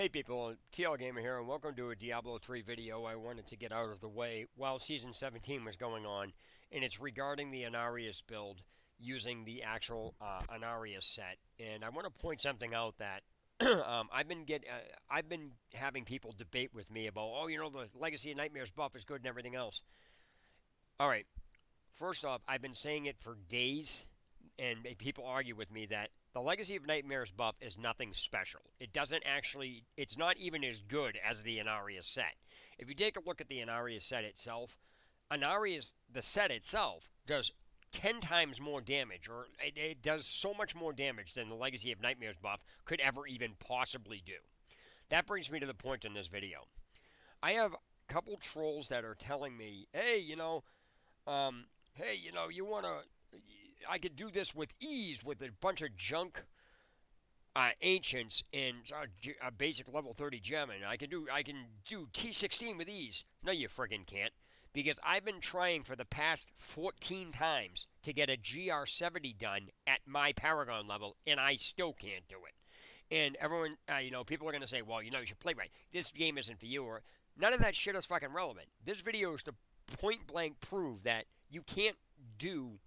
Hey people, TL Gamer here, and welcome to a Diablo 3 video I wanted to get out of the way while Season 17 was going on, and it's regarding the Inaruis build using the actual Inaruis set. And I want to point something out that I've been having people debate with me about, oh, the Legacy of Nightmares buff is good and everything else. All right, first off, I've been saying it for days, and people argue with me that the Legacy of Nightmares buff is nothing special. It's not even as good as the Inaria set. If you take a look at the Inaria set itself, the set itself, does 10 times more damage, or it does so much more damage than the Legacy of Nightmares buff could ever even possibly do. That brings me to the point in this video. I have a couple trolls that are telling me, you want to. I could do this with ease with a bunch of junk ancients and a basic level 30 gem, and I can do T16 with ease. No, you friggin' can't, because I've been trying for the past 14 times to get a GR70 done at my Paragon level, and I still can't do it. And everyone, people are gonna say, well, you should play right. This game isn't for you, or none of that shit is fucking relevant. This video is to point blank prove that you can't do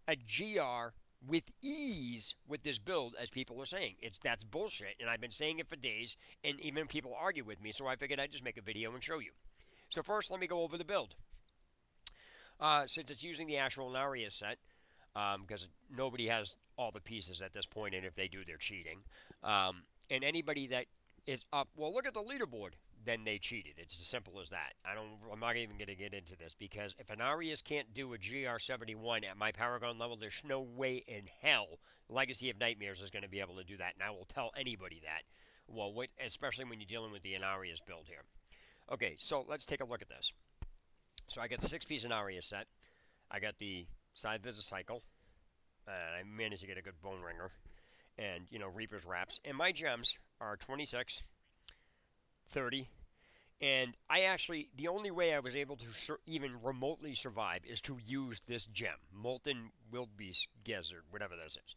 a GR with ease with this build, as people are saying. That's bullshit, and I've been saying it for days, and even people argue with me, so I figured I'd just make a video and show you. So first, let me go over the build. Since it's using the actual Naria set, because nobody has all the pieces at this point, and if they do, they're cheating. And anybody that is up, well, look at the leaderboard, then they cheated. It's as simple as that. I'm not even going to get into this, because if an Arius can't do a GR71 at my Paragon level, there's no way in hell Legacy of Nightmares is going to be able to do that, and I will tell anybody that. Well, especially when you're dealing with the Inarius build here. Okay, so let's take a look at this. So I got the 6-piece Inarius set. I got the Side Visit Cycle, and I managed to get a good Bone Ringer, and, Reaper's Wraps. And my gems are 26, 30, and the only way I was able to even remotely survive is to use this gem, Molten Wildebeest Gizzard, whatever this is.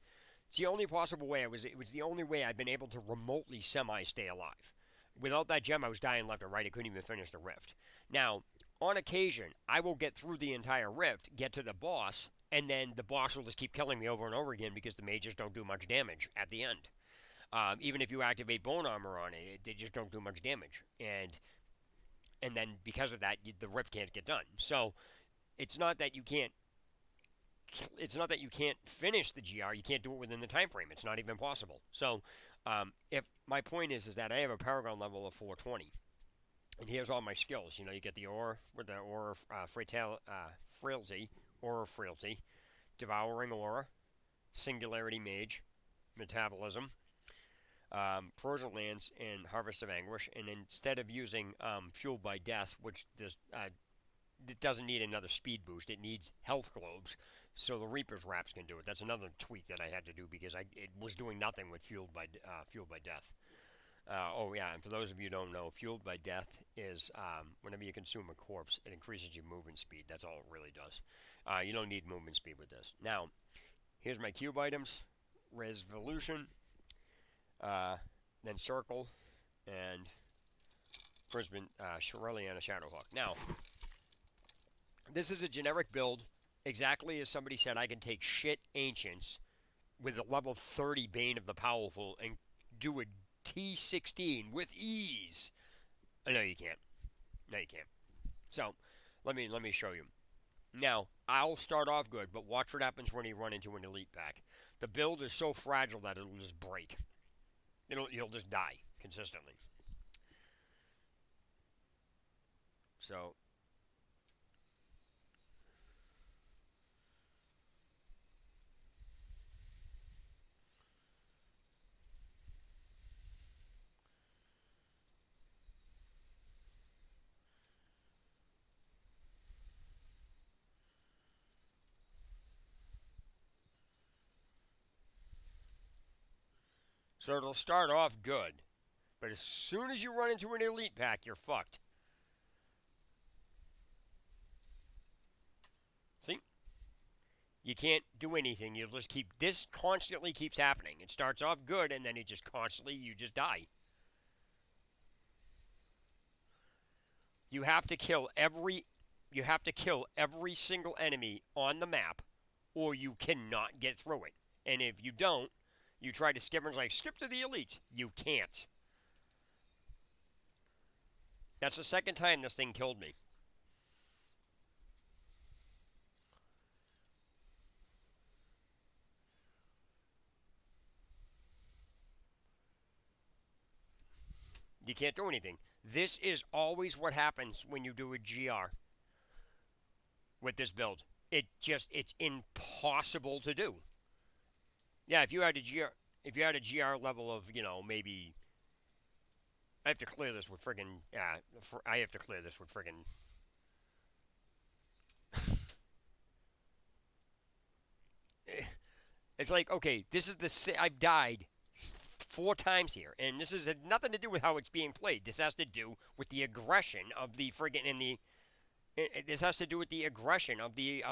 It's the only possible way it was the only way I've been able to remotely semi-stay alive. Without that gem, I was dying left and right. I couldn't even finish the rift. Now, on occasion, I will get through the entire rift, get to the boss, and then the boss will just keep killing me over and over again because the mages don't do much damage at the end. Even if you activate bone armor on it, they just don't do much damage. And then because of that, the rift can't get done. So it's not that you can't. It's not that you can't finish the GR. You can't do it within the time frame. It's not even possible. So, if my point is that I have a Paragon level of 420, and here's all my skills. You get the Aura with the Aura Frailty, Aura Frailty, Devouring Aura, Singularity Mage, Metabolism, Frozen Lands, and Harvest of Anguish. And instead of using Fueled by Death, which it doesn't need another speed boost, it needs health globes, so the Reaper's Wraps can do it. That's another tweak that I had to do because it was doing nothing with Fueled by Death. And for those of you who don't know, Fueled by Death is whenever you consume a corpse, it increases your movement speed. That's all it really does. You don't need movement speed with this. Now, here's my cube items: Resolution, then Circle, and Brisbane, Shirley, and a Shadowhawk. Now, this is a generic build, exactly as somebody said. I can take shit ancients with a level 30 Bane of the Powerful and do a T16 with ease. No, you can't. No, you can't. So, let me show you. Now, I'll start off good, but watch what happens when you run into an elite pack. The build is so fragile that it'll just break. You'll just die consistently. So, it'll start off good, but as soon as you run into an elite pack, you're fucked. See? You can't do anything. You'll just this constantly keeps happening. It starts off good, and then you just die. You have to kill every single enemy on the map, or you cannot get through it. And if you don't, you try to skip and it's like skip to the elites. You can't. That's the second time this thing killed me. You can't do anything. This is always what happens when you do a GR with this build. It's impossible to do. Yeah, if you had a GR level of, maybe I have to clear this with friggin' I have to clear this with friggin' it's like, okay, this is I've died 4 times here, and this has nothing to do with how it's being played. This has to do with the aggression of the friggin' this has to do with the aggression of the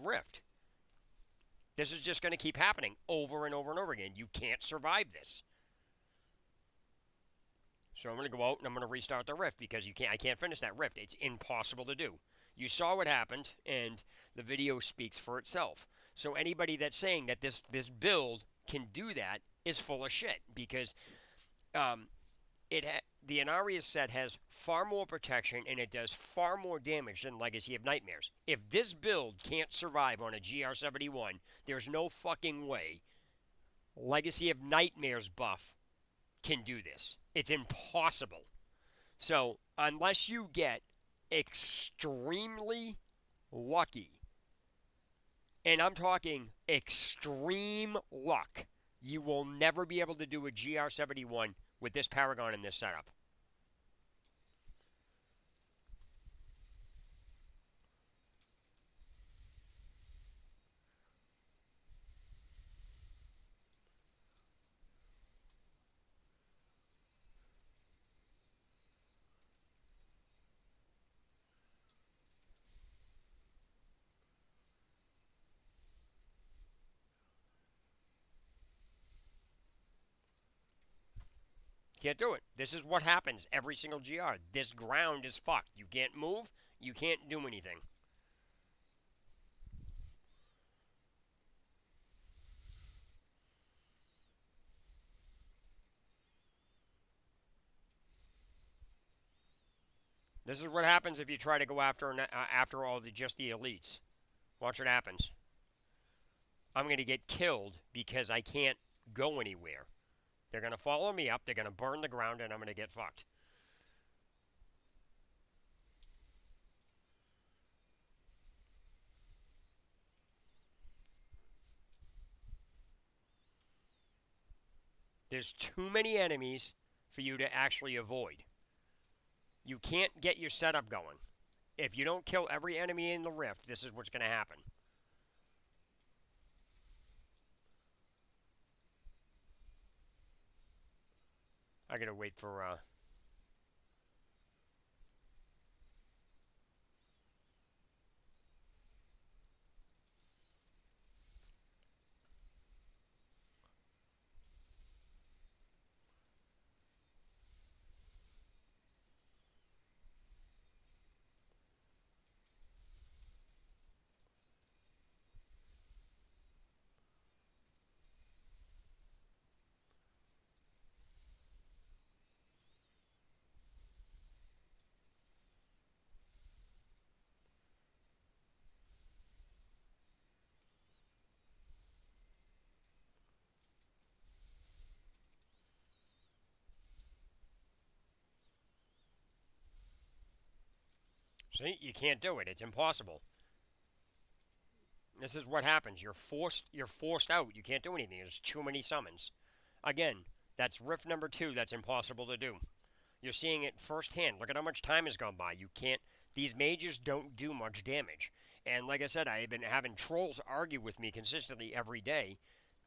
rift. This is just going to keep happening over and over and over again. You can't survive this. So I'm going to go out and I'm going to restart the rift because I can't finish that rift. It's impossible to do. You saw what happened, and the video speaks for itself. So anybody that's saying that this build can do that is full of shit because the Inaruis set has far more protection and it does far more damage than Legacy of Nightmares. If this build can't survive on a GR71, there's no fucking way Legacy of Nightmares buff can do this. It's impossible. So, unless you get extremely lucky, and I'm talking extreme luck, you will never be able to do a GR71 with this Paragon in this setup. Can't do it. This is what happens every single GR. This ground is fucked. You can't move. You can't do anything. This is what happens if you try to go after just the elites. Watch what happens. I'm going to get killed because I can't go anywhere. They're going to follow me up, they're going to burn the ground, and I'm going to get fucked. There's too many enemies for you to actually avoid. You can't get your setup going. If you don't kill every enemy in the rift, this is what's going to happen. I gotta wait for see, you can't do it. It's impossible. This is what happens. You're forced out. You can't do anything. There's too many summons. Again, that's rift number 2 that's impossible to do. You're seeing it firsthand. Look at how much time has gone by. You can't These mages don't do much damage. And like I said, I've been having trolls argue with me consistently every day.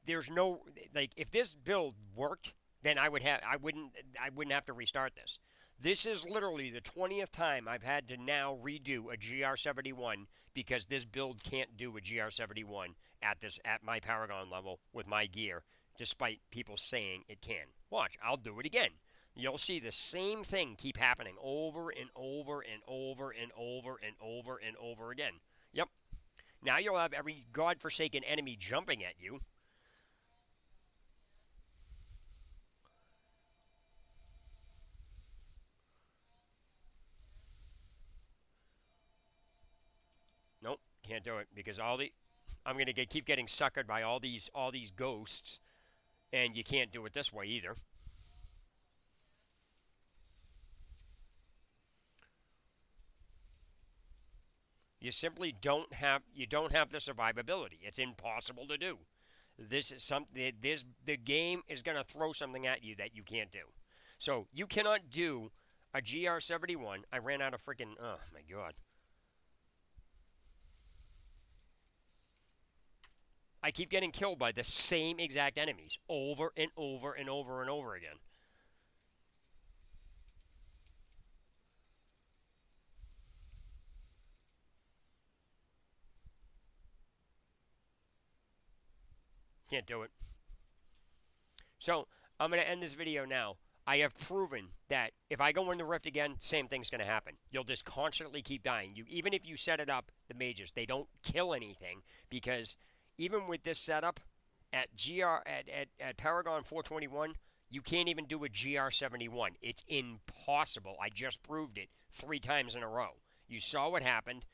There's no if this build worked, then I wouldn't have to restart this. This is literally the 20th time I've had to now redo a GR71 because this build can't do a GR71 at my Paragon level with my gear, despite people saying it can. Watch, I'll do it again. You'll see the same thing keep happening over and over and over and over and over and over again. Yep. Now you'll have every godforsaken enemy jumping at you. Nope, can't do it because I'm gonna keep getting suckered by all these ghosts, and you can't do it this way either. You don't have the survivability. It's impossible to do. This is something. The game is gonna throw something at you that you can't do. So you cannot do a GR71. I ran out of freaking. Oh my god. I keep getting killed by the same exact enemies over and over and over and over again. Can't do it. So I'm going to end this video now. I have proven that if I go in the rift again, same thing's going to happen. You'll just constantly keep dying. Even if you set it up, the mages, they don't kill anything because even with this setup at Paragon 421, you can't even do a GR71. It's impossible. I just proved it 3 times in a row. You saw what happened,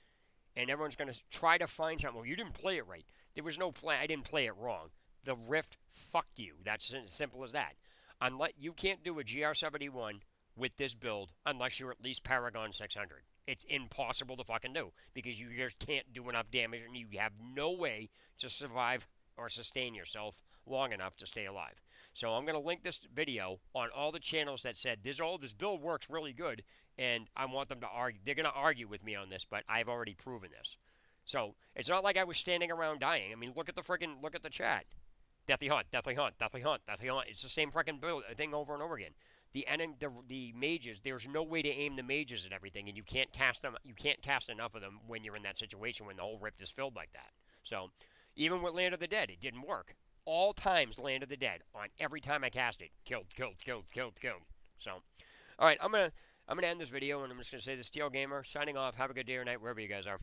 and everyone's going to try to find something. Well, you didn't play it right. There was no play. I didn't play it wrong. The Rift fucked you. That's as simple as that. Unless you can't do a GR71 with this build unless you're at least Paragon 600. It's impossible to fucking do because you just can't do enough damage and you have no way to survive or sustain yourself long enough to stay alive. So I'm going to link this video on all the channels that said this build works really good, and I want them to argue. They're going to argue with me on this, but I've already proven this. So it's not like I was standing around dying. I mean, look at the chat. Deathly Hunt, Deathly Hunt, Deathly Hunt, Deathly Hunt. It's the same freaking build thing over and over again. The mages. There's no way to aim the mages at everything, and you can't cast them. You can't cast enough of them when you're in that situation when the whole rift is filled like that. So even with Land of the Dead, it didn't work. All times Land of the Dead on every time I cast it, killed, killed, killed, killed, killed. So, all right, I'm gonna end this video, and I'm just gonna say the Steel Gamer signing off. Have a good day or night wherever you guys are.